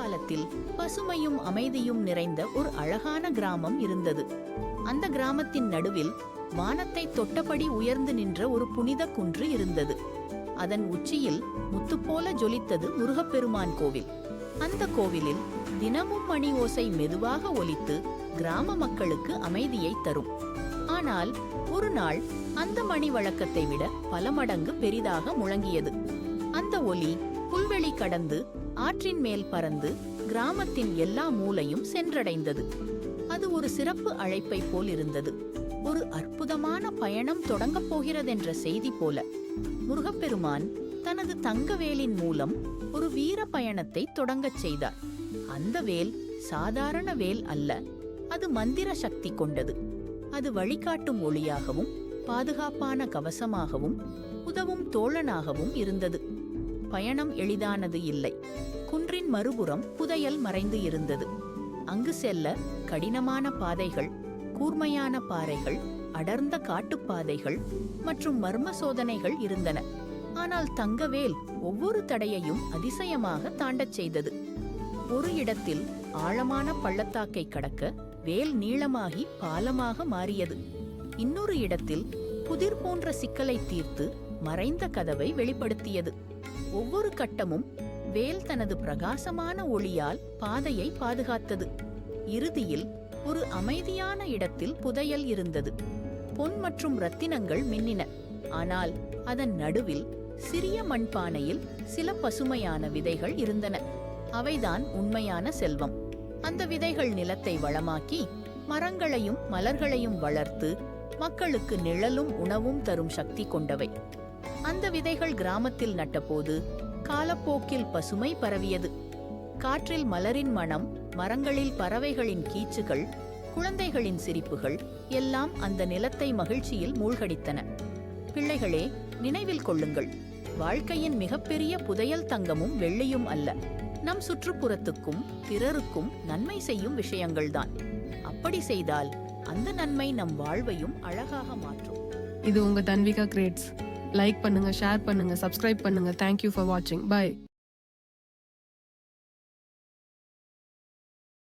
காலத்தில் பசுமையும் அமைதியும் நிறைந்த ஒரு அழகான கிராமம் இருந்தது. அந்த கிராமத்தின் நடுவில் வானத்தை தொட்டபடி உயர்ந்து நின்ற ஒரு புனித குன்று இருந்தது. அதன் உச்சியில் முத்துப்போல ஜொலித்தது முருகப்பெருமான் கோவில். அந்த கோவிலில் தினமும் மணி ஓசை மெதுவாக ஒலித்து கிராம மக்களுக்கு அமைதியை தரும். ஆனால் ஒரு நாள் அந்த மணி வழக்கத்தை விட பல மடங்கு பெரிதாக முழங்கியது. அந்த ஒலி புல்வெளி கடந்து ஆற்றின் மேல் பறந்து கிராமத்தின் எல்லா மூலையும் சென்றடைந்தது. அது ஒரு சிறப்பு அழைப்பை போல் இருந்தது. ஒரு அற்புதமான பயணம் தொடங்கப் போகிறதென்ற செய்தி போல. முருகப்பெருமான் தனது தங்க வேலின் மூலம் ஒரு வீர பயணத்தை தொடங்கச் செய்தார். அந்த வேல் சாதாரண வேல் அல்ல, அது மந்திர சக்தி கொண்டது. அது வழிகாட்டும் ஒளியாகவும் பாதுகாப்பான கவசமாகவும் உதவும் தோழனாகவும் இருந்தது. பயணம் எளிதானது இல்லை. குன்றின் மறுபுறம் புதையல் மறைந்து இருந்தது. அங்கு செல்ல கடினமான பாதைகள், கூர்மையான பாறைகள், அடர்ந்த காட்டுப்பாதைகள் மற்றும் மர்ம சோதனைகள் இருந்தன. ஆனால் தங்கவேல் ஒவ்வொரு தடையையும் அதிசயமாக தாண்டச் செய்தது. ஒரு இடத்தில் ஆழமான பள்ளத்தாக்கை கடக்க வேல் நீளமாகி பாலமாக மாறியது. இன்னொரு இடத்தில் புதிர் போன்ற சிக்கலை தீர்த்து மறைந்த கதவை வெளிப்படுத்தியது. ஒவ்வொரு கட்டமும் வேல் தனது பிரகாசமான ஒளியால் பாதையை பாதுகாத்தது. இறுதியில் ஒரு அமைதியான இடத்தில் புதையல் இருந்தது. பொன் மற்றும் ரத்தினங்கள் மின்னின. ஆனால் அதன் நடுவில் சிறிய மண்பானையில் சில பசுமையான விதைகள் இருந்தன. அவைதான் உண்மையான செல்வம். அந்த விதைகள் நிலத்தை வளமாக்கி மரங்களையும் மலர்களையும் வளர்த்து மக்களுக்கு நிழலும் உணவும் தரும் சக்தி கொண்டவை. அந்த விதைகள் கிராமத்தில் நட்டபோது காலப்போக்கில் பசுமை பரவியது. காற்றில் மலரின் மனம், மரங்களில் பறவைகளின் கீச்சுகள், குழந்தைகளின் சிரிப்புகள் எல்லாம் அந்த நிலத்தை மகிழ்ச்சியில் மூழ்கடித்தன. பிள்ளைகளே, நினைவில் கொள்ளுங்கள், வாழ்க்கையின் மிகப்பெரிய புதையல் தங்கமும் வெள்ளியும் அல்ல, நம் சுற்றுப்புறத்துக்கும் பிறருக்கும் நன்மை செய்யும் விஷயங்கள்தான். அப்படி செய்தால் அந்த நன்மை நம் வாழ்வையும் அழகாக மாற்றும். இது உங்க தன்விகா கிரியேட்ஸ். லைக் பண்ணுங்க, ஷேர் பண்ணுங்க, சப்ஸ்கிரைப் பண்ணுங்க. தேங்க்யூ ஃபார் வாட்சிங். பை.